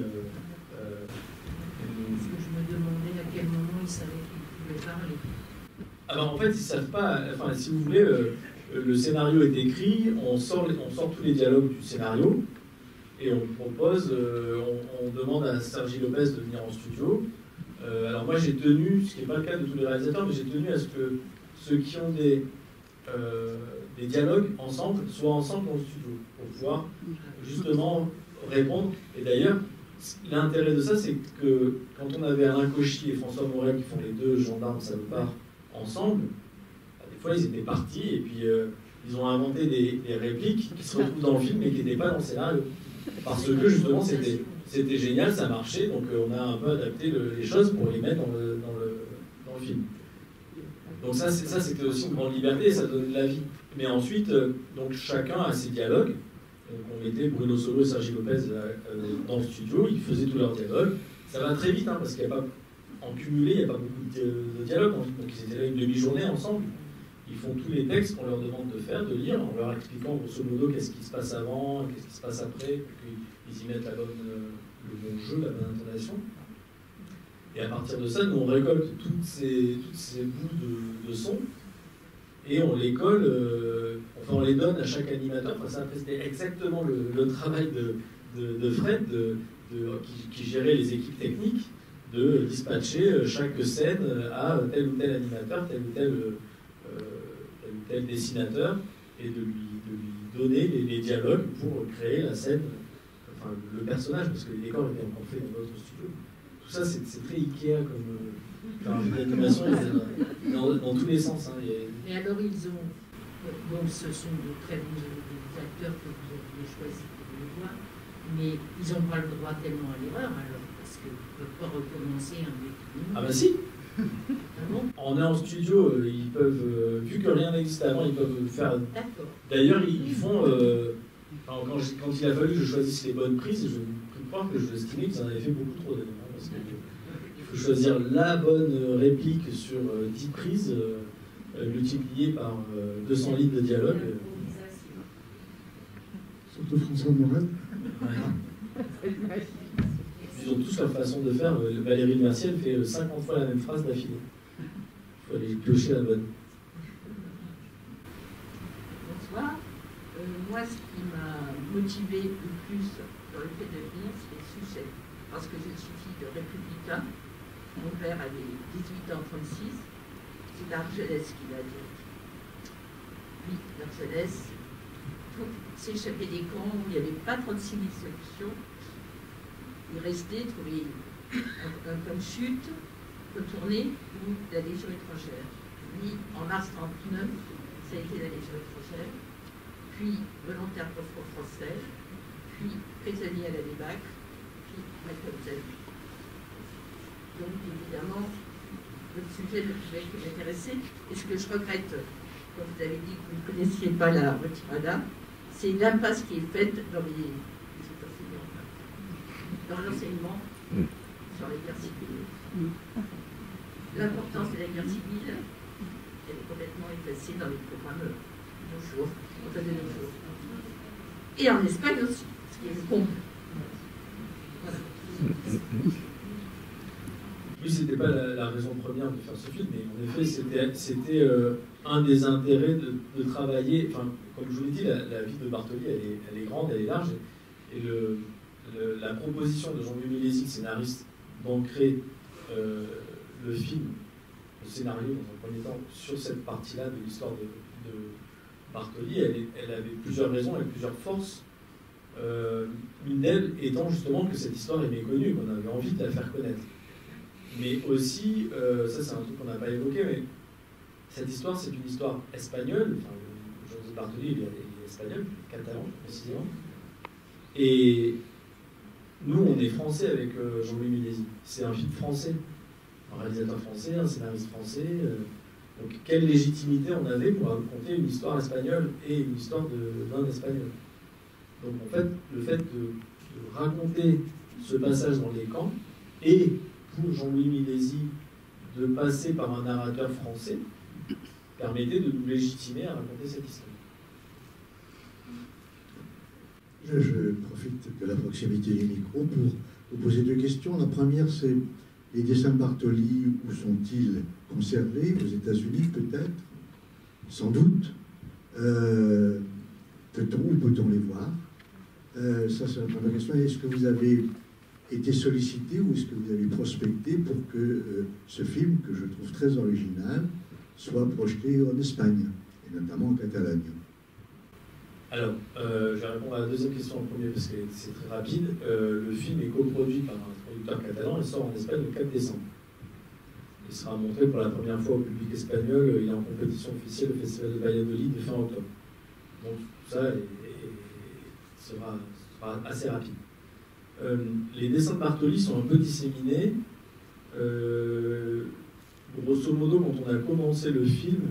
Parce que je me demandais à quel moment ils savaient qu'ils pouvaient parler. Alors en fait, ils ne savent pas. Enfin, si vous voulez, le scénario est écrit, on sort tous les dialogues du scénario. Et on propose, on demande à Sergi Lopez de venir en studio. Alors moi j'ai tenu, ce qui n'est pas le cas de tous les réalisateurs, mais j'ai tenu à ce que ceux qui ont des dialogues ensemble soient ensemble dans le studio pour pouvoir justement répondre. Et d'ailleurs, l'intérêt de ça, c'est que quand on avait Alain Cauchy et François Morel qui font les deux gendarmes salopards ensemble, des fois ils étaient partis et puis ils ont inventé des répliques qui se retrouvent dans le film mais qui n'étaient pas dans le scénario. Parce que justement c'était génial, ça marchait, donc on a un peu adapté les choses pour les mettre dans le film. Donc ça c'était aussi une grande liberté, ça donne de la vie. Mais ensuite, donc chacun a ses dialogues. Donc on mettait Bruno Solo et Sergi Lopez dans le studio, ils faisaient tous leurs dialogues. Ça va très vite, hein, parce qu'il n'y a pas, en cumulé, il n'y a pas beaucoup de dialogues. Donc ils étaient là une demi-journée ensemble. Ils font tous les textes qu'on leur demande de faire, de lire, en leur expliquant grosso modo qu'est-ce qui se passe avant, qu'est-ce qui se passe après, pour qu'ils y mettent le bon jeu, la bonne intonation. Et à partir de ça, nous on récolte toutes ces bouts de son et on les colle, enfin on les donne à chaque animateur. Enfin, ça, c'était exactement le travail de Fred, qui gérait les équipes techniques, de dispatcher chaque scène à tel ou tel animateur, tel ou tel dessinateur, et de lui donner les dialogues pour créer la scène, enfin le personnage, parce que les décors étaient encore faits dans notre studio. Tout ça, c'est très Ikea comme animation dans tous les sens. Hein. Et alors ils ont, bon, ce sont de très bons acteurs que vous avez choisis pour les voir, mais ils n'ont pas le droit tellement à l'erreur alors, parce qu'ils ne peuvent pas recommencer un métier. Ah bah si. On est en studio, ils peuvent, vu que rien n'existe avant, ils peuvent faire. D'ailleurs, ils font. Quand il a fallu que je choisisse les bonnes prises, je peux croire que je estimais qu'ils en avaient fait beaucoup trop d'éléments. Parce que faut choisir la bonne réplique sur 10 prises, multipliée par 200 lignes de dialogue. Surtout François Morel. Ils ont tous leur façon de faire. Valérie Mercier fait 50 fois la même phrase d'affilée. Il faut aller piocher la bonne. Bonsoir. Moi, ce qui m'a motivé le plus dans le fait de venir, c'est le sujet. Parce que je suis fille de républicain. Mon père avait 18 ans 36. C'est l'Argelès qui l'a dit. Oui, l'Argelès, pour s'échapper des camps où il n'y avait pas 36 000 solutions. Il restait, trouver un point de chute, retourner, ou la Légion étrangère. Lui, en mars 1939, ça a été la Légion étrangère, puis volontaire pour le Front français, puis prisonnier à la Débac, puis Mackenzie. Donc, évidemment, le sujet ne pouvait que m'intéresser. Et ce que je regrette, comme vous avez dit que vous ne connaissiez pas la retirada, c'est l'impasse qui est faite dans l'enseignement sur les guerres civiles. L'importance de la guerre civile, elle est complètement effacée dans les programmes de nos jours, de nos jours. Et en Espagne aussi, ce qui est le comble. Voilà. Oui, c'était pas la raison première de faire ce film, mais en effet, c'était un des intérêts de travailler. Enfin, comme je vous l'ai dit, la vie de Bartoli, elle est grande, elle est large, et la proposition de Jean-Louis Millésy, scénariste, d'ancrer le film, le scénario dans un premier temps, sur cette partie-là de l'histoire de Bartoli, elle avait plusieurs raisons et plusieurs forces. Une d'elles étant justement que cette histoire est méconnue, qu'on avait envie de la faire connaître. Mais aussi, ça c'est un truc qu'on n'a pas évoqué, mais cette histoire, c'est une histoire espagnole. Enfin, José Bartoli, il est espagnol, catalan précisément. Et nous, on est français avec Jean-Louis Millésy. C'est un film français, un réalisateur français, un scénariste français. Donc, quelle légitimité on avait pour raconter une histoire espagnole et une histoire d'un espagnol. Donc, en fait, le fait de raconter ce passage dans les camps et pour Jean-Louis Millésy de passer par un narrateur français permettait de nous légitimer à raconter cette histoire. Je profite de la proximité du micro pour vous poser deux questions. La première, c'est les dessins de Bartoli, où sont-ils conservés? Aux États-Unis, peut-être? Sans doute. Peut-on ou peut-on les voir? Ça, c'est la première question. Est-ce que vous avez été sollicité ou est-ce que vous avez prospecté pour que ce film, que je trouve très original, soit projeté en Espagne, et notamment en Catalogne? Alors, je vais répondre à la deuxième question en premier parce que c'est très rapide. Le film est coproduit par un producteur catalan et sort en Espagne le 4 décembre. Il sera montré pour la première fois au public espagnol. Il est en compétition officielle au Festival de Valladolid de fin octobre. Donc tout ça sera assez rapide. Les dessins de Bartoli sont un peu disséminés. Grosso modo, quand on a commencé le film,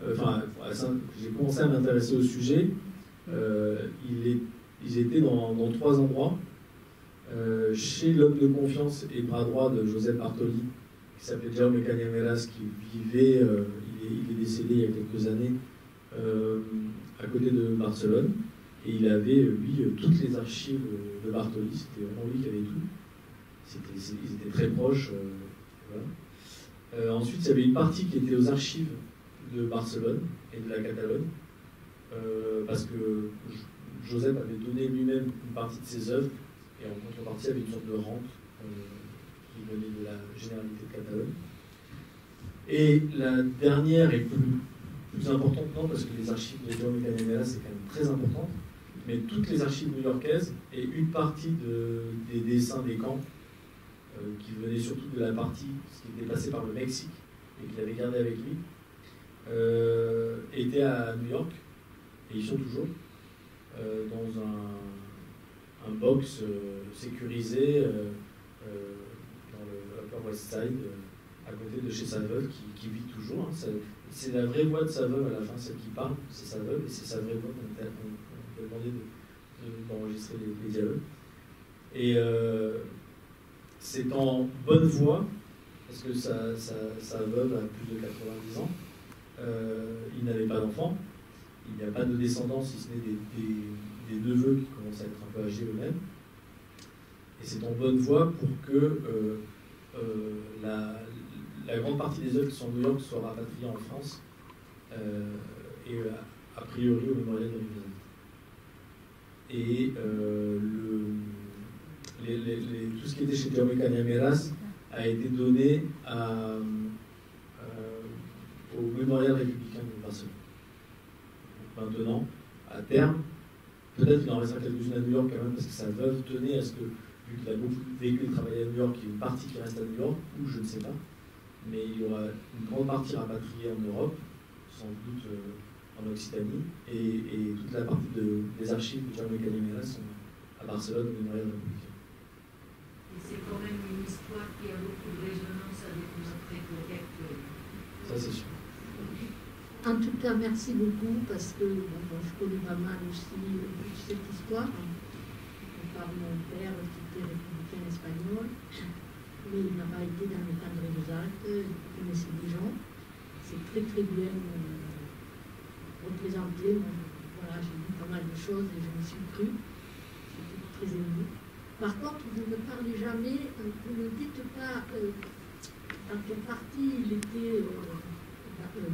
j'ai commencé à m'intéresser au sujet. Ils étaient dans 3 endroits. Chez l'homme de confiance et bras droit de Joseph Bartoli, qui s'appelait Jaume Canyameras, qui vivait, il est décédé il y a quelques années, à côté de Barcelone. Et il avait, lui, toutes les archives de Bartoli. C'était vraiment lui qui avait tout. Ils étaient très proches. Voilà. Ensuite, il y avait une partie qui était aux archives de Barcelone et de la Catalogne. Parce que Joseph avait donné lui-même une partie de ses œuvres et en contrepartie avait une sorte de rente qui venait de la Généralité de Catalogne. Et la dernière et plus importante, non, parce que les archives de Jaume Canyameras c'est quand même très important, mais toutes les archives new-yorkaises et une partie des dessins des camps qui venaient surtout de la partie qui était passée par le Mexique et qu'il avait gardé avec lui étaient à New York. Et ils sont toujours dans un box sécurisé dans le Upper West Side, à côté de chez sa veuve, qui vit toujours. Hein. C'est la vraie voix de sa veuve à la fin, celle qui parle, c'est sa veuve, et c'est sa vraie voix qu'on peut demander d'enregistrer les dialogues. Et c'est en bonne voie parce que sa veuve a plus de 90 ans. Il n'avait pas d'enfant. Il n'y a pas de descendants, si ce n'est des neveux qui commencent à être un peu âgés eux-mêmes. Et c'est en bonne voie pour que la grande partie des œuvres qui sont à New York soient rapatriées en France et a priori au mémorial de Rivesaltes. Et tout ce qui était chez Jaume Cañameras a été donné au mémorial républicain de Barcelone. Donc maintenant, à terme, peut-être qu'il en restera quelques-unes à New York quand même, parce que sa veuve tenait à ce que, vu qu'il a beaucoup vécu et travaillé à New York, il y a une partie qui reste à New York, ou je ne sais pas, mais il y aura une grande partie rapatriée en Europe, sans doute en Occitanie, et toute la partie des archives de Jaume Cañameras sont à Barcelone, au mémorial républicain. Et c'est quand même une histoire qui a beaucoup de résonance avec notre époque actuelle. Ça, c'est sûr. En tout cas, merci beaucoup, parce que je connais pas mal aussi cette histoire. Par mon père qui était républicain espagnol, mais il n'a pas été dans le camp de Rivesaltes, il connaissait des gens. C'est très très bien représenté. Voilà, j'ai vu pas mal de choses et je me suis cru. J'étais très émue. Par contre, vous ne parlez jamais, vous ne dites pas dans quelle partie il était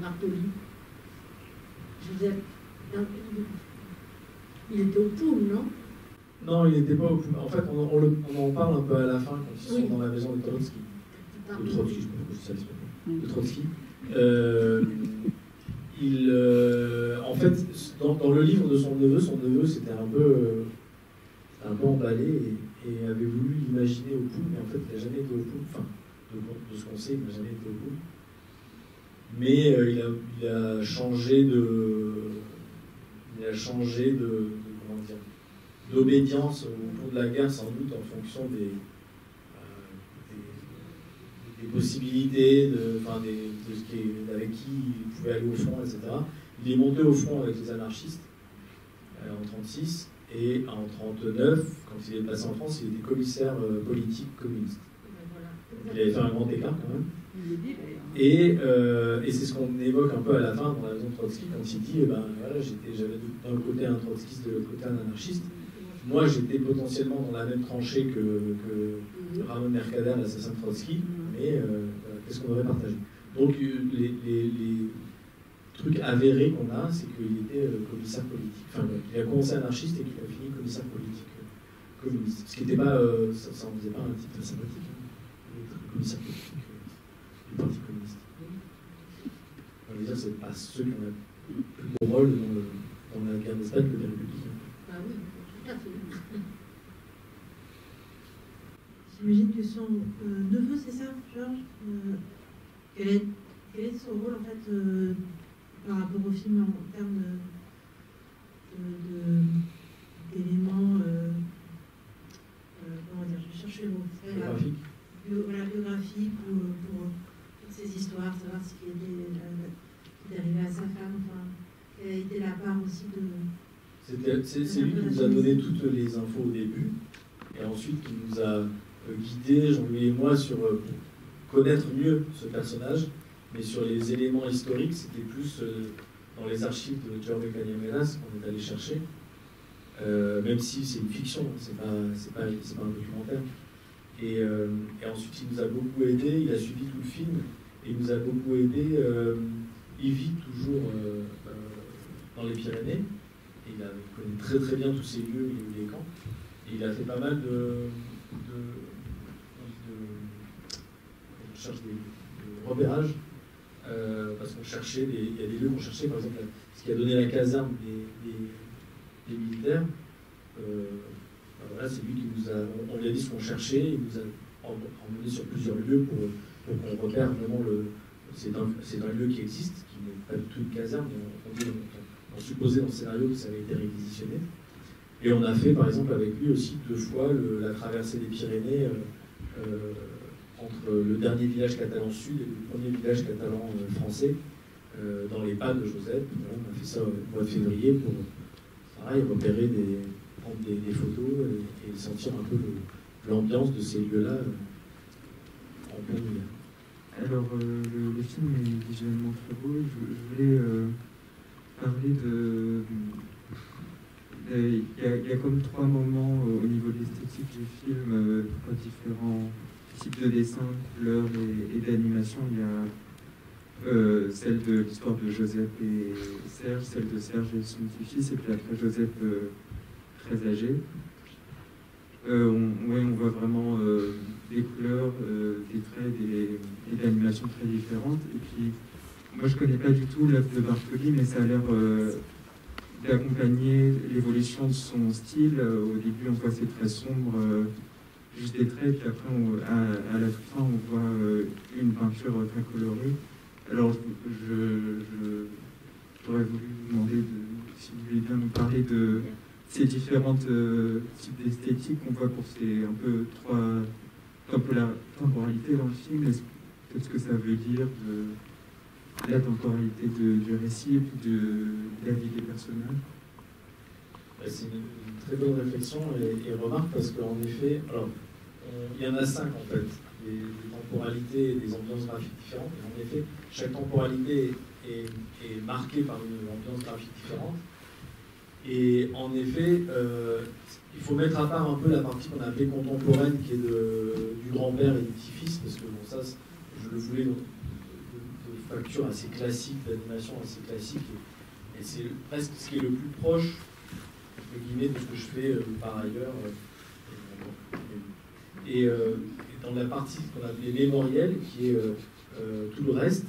Bartoli. Joseph, il était au Poum, non? Non, il n'était pas au Poum. En fait, on en parle un peu à la fin quand ils sont dans la maison de Trotsky. De Trotsky, je ne sais pas si ça de Trotsky. En fait, dans le livre de son neveu c'était un peu emballé et avait voulu l'imaginer au Poum, mais en fait, il n'a jamais été au Poum. Enfin, de ce qu'on sait, il n'a jamais été au Poum. Mais il a changé comment dire, d'obédience au cours de la guerre, sans doute en fonction des possibilités, de ce avec qui il pouvait aller au front, etc. Il est monté au front avec les anarchistes en 1936 et en 1939, quand il est passé en France, il était commissaire politique communiste. Il avait fait un grand écart quand même. Et c'est ce qu'on évoque un peu à la fin dans la maison de Trotsky quand il dit voilà, j'avais d'un côté un trotskiste, de l'autre côté un anarchiste. Moi j'étais potentiellement dans la même tranchée que Ramon Mercader, l'assassin de Trotsky, mais qu'est-ce qu'on aurait partagé? Donc les trucs avérés qu'on a, c'est qu'il était commissaire politique. Enfin, il a commencé anarchiste et qu'il a fini commissaire politique communiste. Ce qui n'était pas, ça en faisait pas un type très sympathique. Il était commissaire politique du Parti communiste. On va dire, c'est pas ceux qui ont le plus gros rôle dans la guerre d'Espagne que les républicains. Ah oui, tout à fait. J'imagine que son neveu, c'est ça, Georges quel est son rôle en fait par rapport au film en termes d'éléments, comment dire, je cherche le mot, biographique pour toutes ces histoires, savoir ce qui est arrivé à sa femme, enfin, quelle a été la part aussi de... C'est lui qui nous a donné toutes les infos au début, et ensuite qui nous a guidés, Jean-Louis et moi, sur connaître mieux ce personnage, mais sur les éléments historiques, c'était plus dans les archives de Jaume Cañameras qu'on est allé chercher, même si c'est une fiction, c'est pas un documentaire. Et ensuite, il nous a beaucoup aidé, il a suivi tout le film, et il nous a beaucoup aidé. Il vit toujours dans les Pyrénées, et il connaît très très bien tous ces lieux, les camps, et il a fait pas mal de repérage, parce qu'on cherchait, il y a des lieux qu'on cherchait, par exemple, ce qui a donné la caserne des militaires. Voilà, c'est lui qui nous a, on lui a dit ce qu'on cherchait, il nous a emmené sur plusieurs lieux pour qu'on repère vraiment c'est un lieu qui existe, qui n'est pas du tout une caserne, mais on supposait dans le scénario que ça avait été réquisitionné. Et on a fait, par exemple, avec lui aussi 2 fois la traversée des Pyrénées entre le dernier village catalan sud et le premier village catalan français, dans les pas de Joseph. Voilà, on a fait ça au mois de février pour, pareil, repérer prendre des photos et sentir un peu l'ambiance de ces lieux-là en plein hiver. Alors, le film est visuellement très beau. Je voulais parler de... Il y a comme 3 moments au niveau de l'esthétique du film, 3 différents types de dessins, couleurs et d'animation. Il y a celle de l'histoire de Joseph et Serge, celle de Serge et son petit-fils, et puis après Joseph très âgé. On voit vraiment des couleurs, des traits, et d'animations très différentes. Et puis, moi je connais pas du tout l'œuvre de Bartoli, mais ça a l'air d'accompagner l'évolution de son style. Au début, on voit ces traits sombres, juste des traits, puis après, à la toute fin, on voit une peinture très colorée. Alors, j'aurais voulu vous demander si vous voulez bien nous parler de ces différentes types d'esthétique qu'on voit pour ces un peu 3 temporalités dans le film. Qu'est-ce que ça veut dire de la temporalité du récit et puis de la vie des personnages? C'est une très bonne réflexion et remarque parce qu'en effet, alors, il y en a 5 en fait, des temporalités et des ambiances graphiques différentes. Et en effet, chaque temporalité est marquée par une ambiance graphique différente. Et en effet, il faut mettre à part un peu la partie qu'on a appelée contemporaine, qui est du grand-père et du petit-fils, parce que bon, ça, je le voulais de facture assez classique, d'animation assez classique, et c'est presque ce qui est le plus proche, entre guillemets, de ce que je fais par ailleurs. Et dans la partie qu'on appelait mémorielle, qui est tout le reste,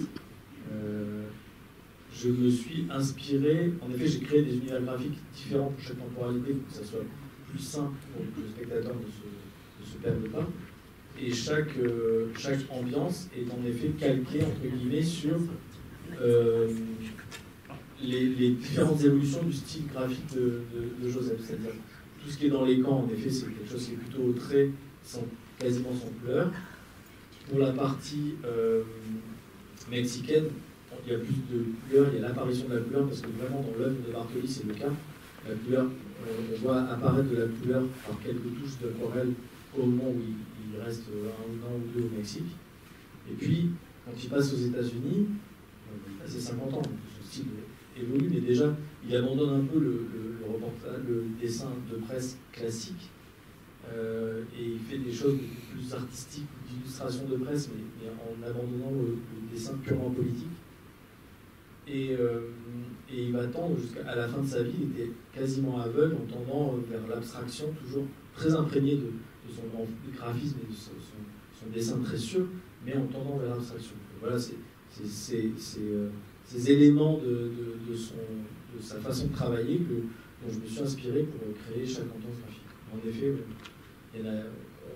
je me suis inspiré, en effet j'ai créé des univers graphiques différents pour chaque temporalité pour que ça soit plus simple pour que le spectateur ne se perde pas. Et chaque ambiance est en effet calquée entre guillemets sur les différentes évolutions du style graphique de Joseph. C'est-à-dire tout ce qui est dans les camps, en effet c'est quelque chose qui est plutôt au trait, quasiment sans couleur. Pour la partie mexicaine, il y a plus de couleurs, il y a l'apparition de la couleur, parce que vraiment dans l'œuvre de Bartoli, c'est le cas. La couleur, on voit apparaître de la couleur par quelques touches d'aquarelle au moment où il reste un an ou 2 au Mexique. Et puis, quand il passe aux États-Unis, il passe 50 ans, donc son style évolue, mais déjà, il abandonne un peu le dessin de presse classique, et il fait des choses plus artistiques, d'illustration de presse, mais en abandonnant le dessin purement politique. Et il va tendre jusqu'à la fin de sa vie, il était quasiment aveugle en tendant vers l'abstraction, toujours très imprégné de son graphisme et de son dessin précieux, mais en tendant vers l'abstraction. Voilà, ces éléments de sa façon de travailler dont je me suis inspiré pour créer chaque ambiance graphique. En effet,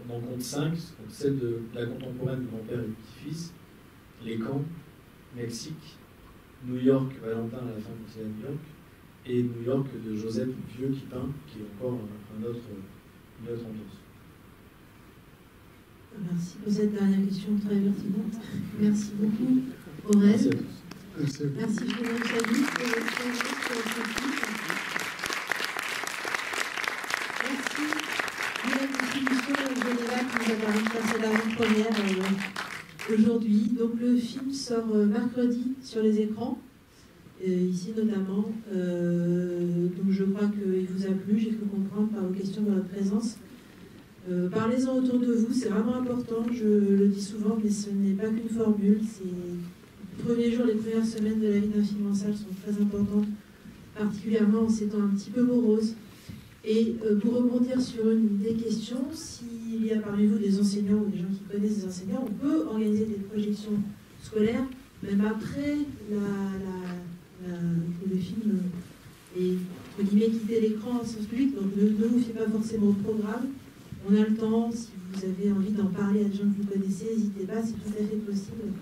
on en compte 5, celle de la contemporaine du grand-père et du petit-fils, les camps, Mexique, New York, Valentin à la fin quand il est à New York, et New York de Joseph Vieux qui peint, qui est encore une autre ambiance. Merci pour cette dernière question très pertinente. Merci beaucoup, Aurel. Merci à tous. Merci Julien Chani pour votre présence sur ce film. Merci de la distribution générale qui nous a permis de passer l'avant-première aujourd'hui. Donc le film sort mercredi sur les écrans, ici notamment. Donc je crois qu'il vous a plu, j'ai cru comprendre par vos questions de votre présence. Parlez-en autour de vous, c'est vraiment important, je le dis souvent, mais ce n'est pas qu'une formule. Les premiers jours, les premières semaines de la vie d'un film en salle sont très importantes, particulièrement en ces temps un petit peu moroses. Et pour rebondir sur une des questions, s'il y a parmi vous des enseignants ou des gens qui connaissent des enseignants, on peut organiser des projections scolaires, même après que le film ait, entre guillemets, quitté l'écran en sens public. Donc ne vous fiez pas forcément au programme. On a le temps, si vous avez envie d'en parler à des gens que vous connaissez, n'hésitez pas, c'est tout à fait possible.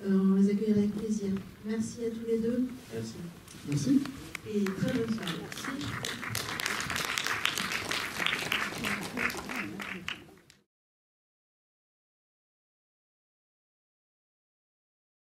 On les accueillera avec plaisir. Merci à tous les deux. Merci. Merci. Et très bonne soirée. Merci.